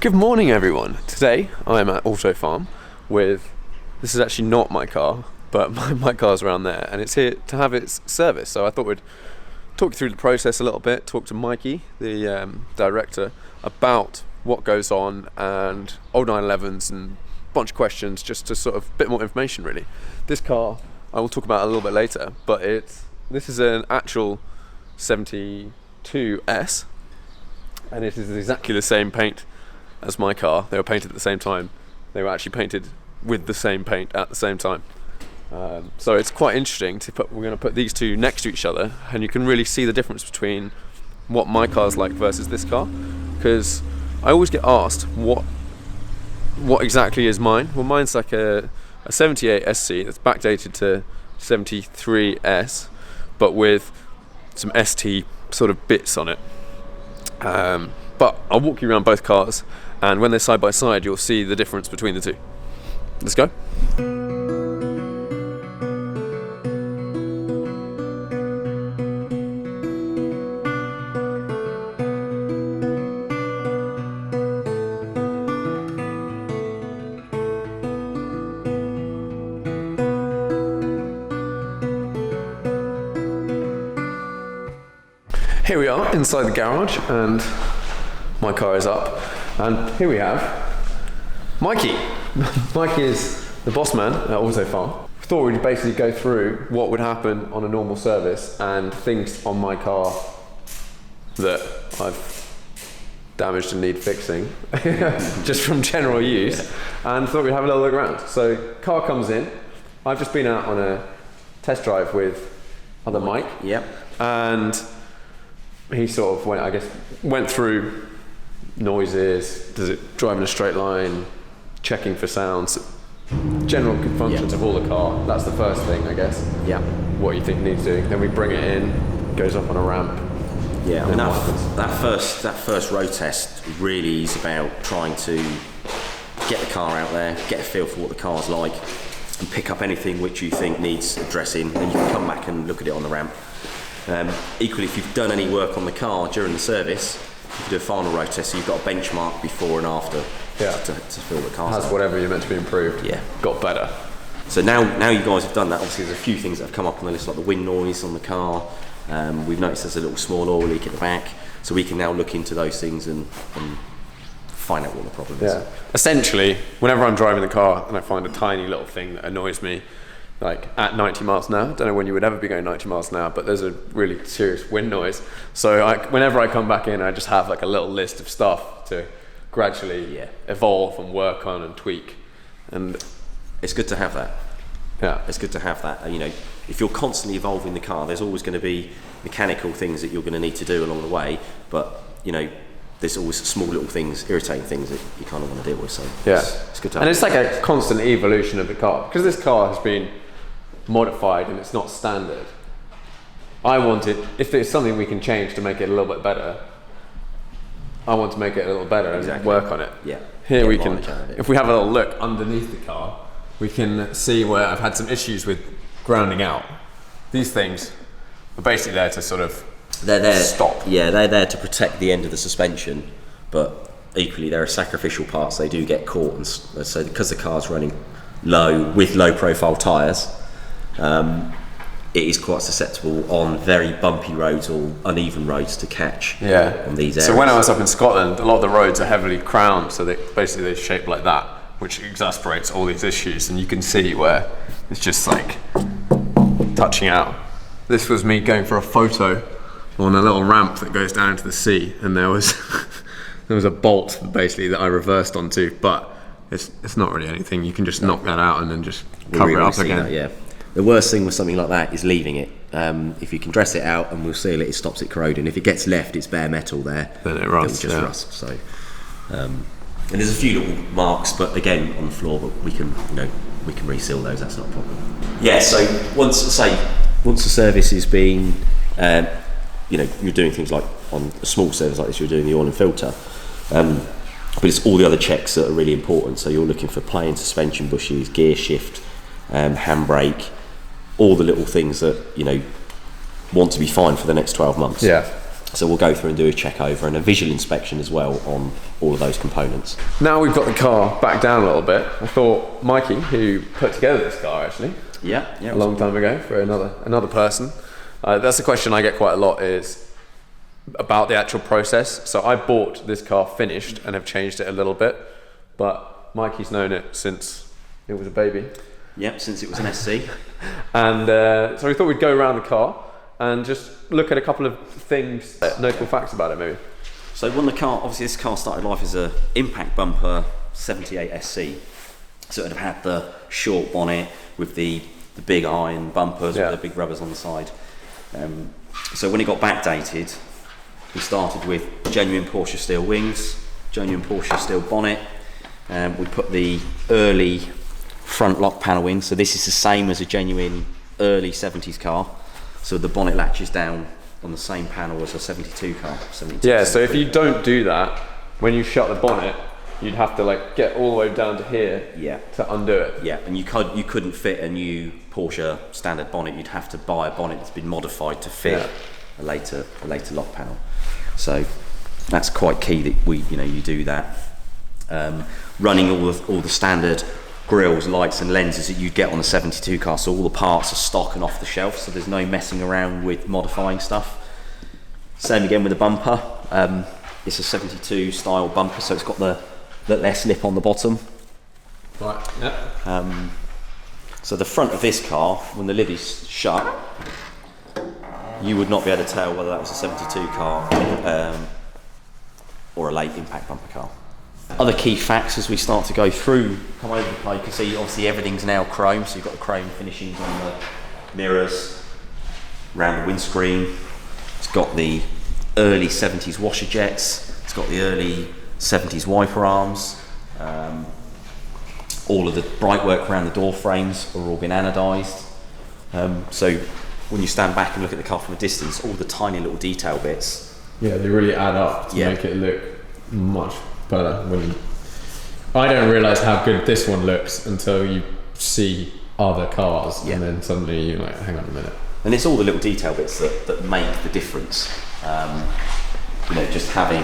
Good morning, everyone. Today I am at Autofarm with, this is actually not my car, but my car's around there, and it's here to have its service. So I thought we'd talk you through the process a little bit, talk to Mikey, the director, about what goes on and old 911s and a bunch of questions, just to sort of a bit more information really. This car I will talk about a little bit later, but this is an actual 72S, and it is exactly the same paint as my car. They were painted at the same time. They were actually painted with the same paint at the same time. So it's quite interesting to we're going to put these two next to each other, and you can really see the difference between what my car's like versus this car. Because I always get asked what exactly is mine. Well, mine's like a 78 SC that's backdated to 73S, but with some ST sort of bits on it. But I'll walk you around both cars, and when they're side by side you'll see the difference between the two. Let's go. Here we are inside the garage, and my car is up, and here we have Mikey. Mikey is the boss man at Autofarm. Thought we'd basically go through what would happen on a normal service and things on my car that I've damaged and need fixing just from general use, and thought we'd have a little look around. So car comes in. I've just been out on a test drive with other Mike. Yep. And he sort of went through noises, does it drive in a straight line, checking for sounds, general functions of all the car. That's the first thing, I guess. Yeah. What you think needs doing. Then we bring it in, goes up on a ramp. Yeah, I mean that first road test really is about trying to get the car out there, get a feel for what the car's like, and pick up anything which you think needs addressing, and you can come back and look at it on the ramp. Equally, if you've done any work on the car during the service, you can do a final road test, so you've got a benchmark before and after to feel the car's has whatever you're meant to be improved. Yeah. Got better. So now you guys have done that. Obviously there's a few things that have come up on the list, like the wind noise on the car. We've noticed there's a little small oil leak at the back, so we can now look into those things and find out what the problem is. Yeah. Essentially, whenever I'm driving the car and I find a tiny little thing that annoys me, like at 90 miles an hour, don't know when you would ever be going 90 miles an hour, but there's a really serious wind noise. So whenever I come back in, I just have like a little list of stuff to gradually evolve and work on and tweak. And it's good to have that. Yeah. It's good to have that. You know, if you're constantly evolving the car, there's always going to be mechanical things that you're going to need to do along the way, but you know, there's always small little things, irritating things that you kind of want to deal with. So it's good to have. And it's like a constant evolution of the car, because this car has been modified and it's not standard. I want it, if there's something we can change to make it a little bit better, I want to make it a little better and work on it. Yeah. Here we can, if we have a little look underneath the car, we can see where I've had some issues with grounding out. These things are basically there to sort of stop. Yeah, they're there to protect the end of the suspension, but equally there are sacrificial parts. They do get caught, and so because the car's running low with low profile tyres, it is quite susceptible on very bumpy roads or uneven roads to catch on these areas. So when I was up in Scotland, a lot of the roads are heavily crowned, so they're shaped like that, which exasperates all these issues, and you can see where it's just like touching out. This was me going for a photo on a little ramp that goes down into the sea, and there was a bolt basically that I reversed onto, but it's not really anything. You can just knock that out and then just cover it up again. That. The worst thing with something like that is leaving it. If you can dress it out and we'll seal it, it stops it corroding. If it gets left, it's bare metal there. Then it rusts. It will just rust. So, and there's a few little marks, but again on the floor. But we can reseal those. That's not a problem. Yeah. So once the service is being, you're doing things like on a small service like this, you're doing the oil and filter. But it's all the other checks that are really important. So you're looking for plane, suspension bushes, gear shift, handbrake, all the little things that want to be fine for the next 12 months. Yeah. So we'll go through and do a check over and a visual inspection as well on all of those components. Now we've got the car back down a little bit, I thought Mikey, who put together this car actually, Yeah. a long time ago for another person, that's the question I get quite a lot, is about the actual process. So I bought this car finished and have changed it a little bit, but Mikey's known it since it was a baby. Yep, since it was an SC. And so we thought we'd go around the car and just look at a couple of things, notable facts about it maybe. So when the car, obviously this car started life as a impact bumper 78 SC. So it would have had the short bonnet with the big iron bumpers with the big rubbers on the side. So when it got backdated, we started with genuine Porsche steel wings, genuine Porsche steel bonnet. We put the early front lock panel in, so this is the same as a genuine early 70s car. So the bonnet latches down on the same panel as a 72 car. 72, yeah, so if you don't do that, when you shut the bonnet, you'd have to like get all the way down to here to undo it. Yeah, and you couldn't fit a new Porsche standard bonnet. You'd have to buy a bonnet that's been modified to fit a later lock panel. So that's quite key that you do that. Running all the standard grills, lights and lenses that you'd get on a 72 car, so all the parts are stock and off the shelf, so there's no messing around with modifying stuff. Same again with the bumper. It's a 72 style bumper, so it's got the less lip on the bottom. Right, yeah. So the front of this car, when the lid is shut, you would not be able to tell whether that was a 72 car or a late impact bumper car. Other key facts as we start to go through, come over the car, you can see obviously everything's now chrome, so you've got the chrome finishings on the mirrors, around the windscreen. It's got the early 70s washer jets, it's got the early 70s wiper arms, all of the bright work around the door frames are all been anodised. So when you stand back and look at the car from a distance, all the tiny little detail bits. Yeah, they really add up to make it look much better. I don't realise how good this one looks until you see other cars, and then suddenly you're like, hang on a minute. And it's all the little detail bits that make the difference. Just having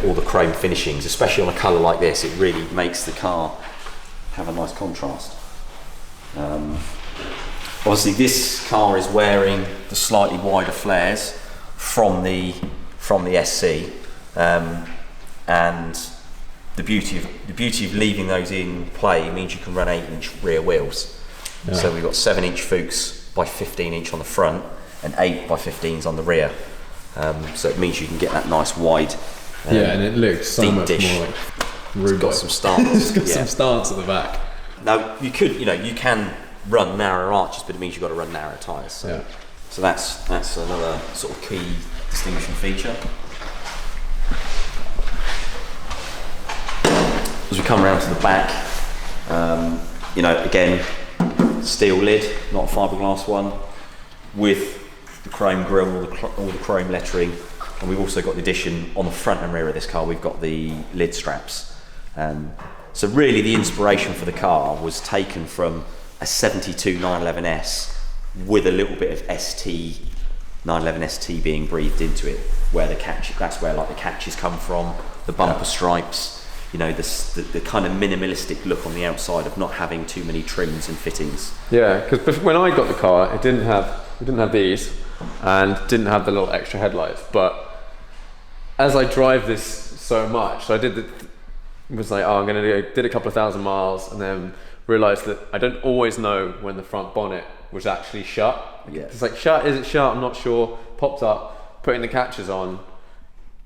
all the chrome finishings, especially on a colour like this, it really makes the car have a nice contrast. Obviously this car is wearing the slightly wider flares from the SC, and the beauty of leaving those in play means you can run 8-inch rear wheels. So we've got 7-inch Fuchs by 15-inch on the front and 8 by 15s on the rear. So it means you can get that nice wide and it looks so much dish. more like It's got some stance. It's got some stance at the back. Now you can run narrow arches, but it means you've got to run narrow tyres. So that's another sort of key distinguishing feature. As we come around to the back, again, steel lid, not a fiberglass one, with the chrome grille, all the chrome lettering, and we've also got the addition on the front and rear of this car. We've got the lid straps. So really, the inspiration for the car was taken from a 72 911S with a little bit of ST 911 ST being breathed into it, where that's where like the catches come from, the bumper stripes. The kind of minimalistic look on the outside of not having too many trims and fittings. Yeah, because when I got the car, it didn't have these, and didn't have the little extra headlights. But as I drive this so much, so I did I'm gonna did a couple of thousand miles, and then realised that I don't always know when the front bonnet was actually shut. It's like, shut, is it shut? I'm not sure. Popped up, putting the catches on.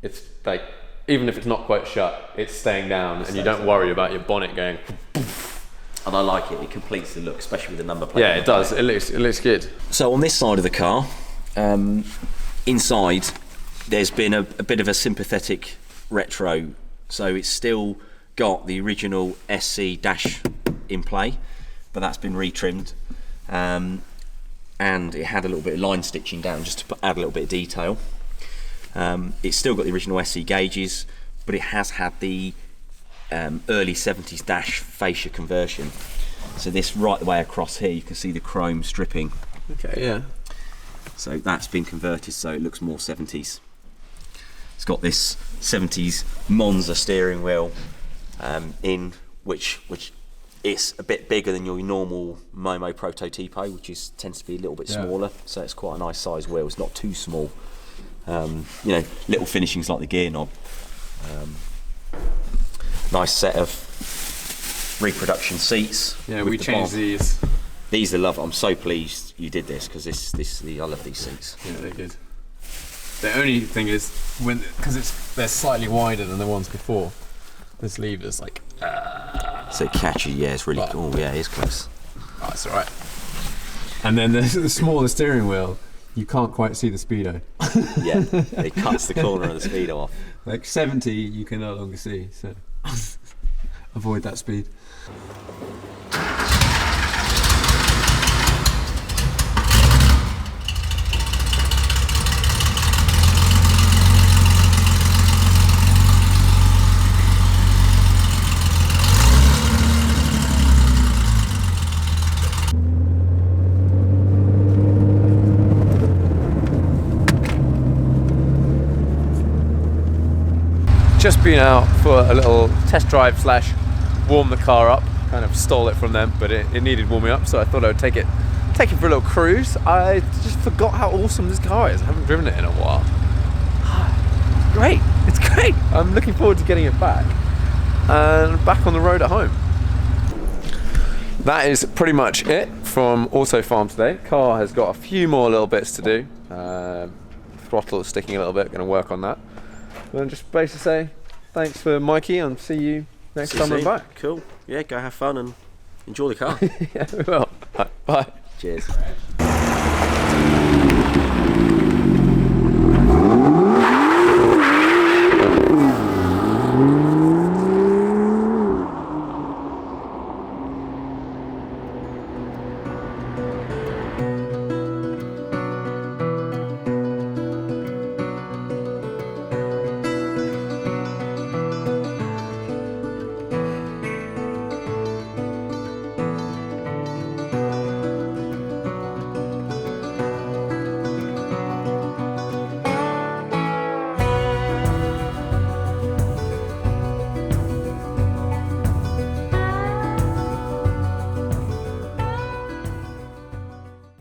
It's like, even if it's not quite shut, it's staying down, and you don't worry about your bonnet going. And I like it. It completes the look, especially with the number plate. Yeah, it does. It looks good. So on this side of the car, inside, there's been a bit of a sympathetic retro. So it's still got the original SC dash in play, but that's been retrimmed, and it had a little bit of line stitching down just to add a little bit of detail. It's still got the original SC gauges, but it has had the early 70s dash fascia conversion. So this right the way across here, you can see the chrome stripping. Okay, yeah. So that's been converted so it looks more 70s. It's got this 70s Monza steering wheel in which it's a bit bigger than your normal Momo Prototipo, which tends to be a little bit smaller. So it's quite a nice size wheel. It's not too small. Little finishings like the gear knob. Nice set of reproduction seats. Yeah, we changed these. These are lovely. I'm so pleased you did this because I love these seats. Yeah, they're good. The only thing is because they're slightly wider than the ones before. This lever's like. So catchy, yeah, it's really cool. Yeah, it is close. Oh, it's alright. And then the smaller steering wheel, you can't quite see the speedo. Yeah, it cuts the corner of the speedo off. Like 70, you can no longer see, so avoid that speed. Just been out for a little test drive / warm the car up. Kind of stole it from them, but it needed warming up, so I thought I would take it for a little cruise. I just forgot how awesome this car is. I haven't driven it in a while. Great, it's great. I'm looking forward to getting it back and back on the road at home. That is pretty much it from Autofarm today. Car has got a few more little bits to do. Throttle is sticking a little bit, going to work on that. And just basically say thanks for Mikey and see you next time I'm back. Cool. Yeah, go have fun and enjoy the car. Yeah, we will. Bye. Cheers.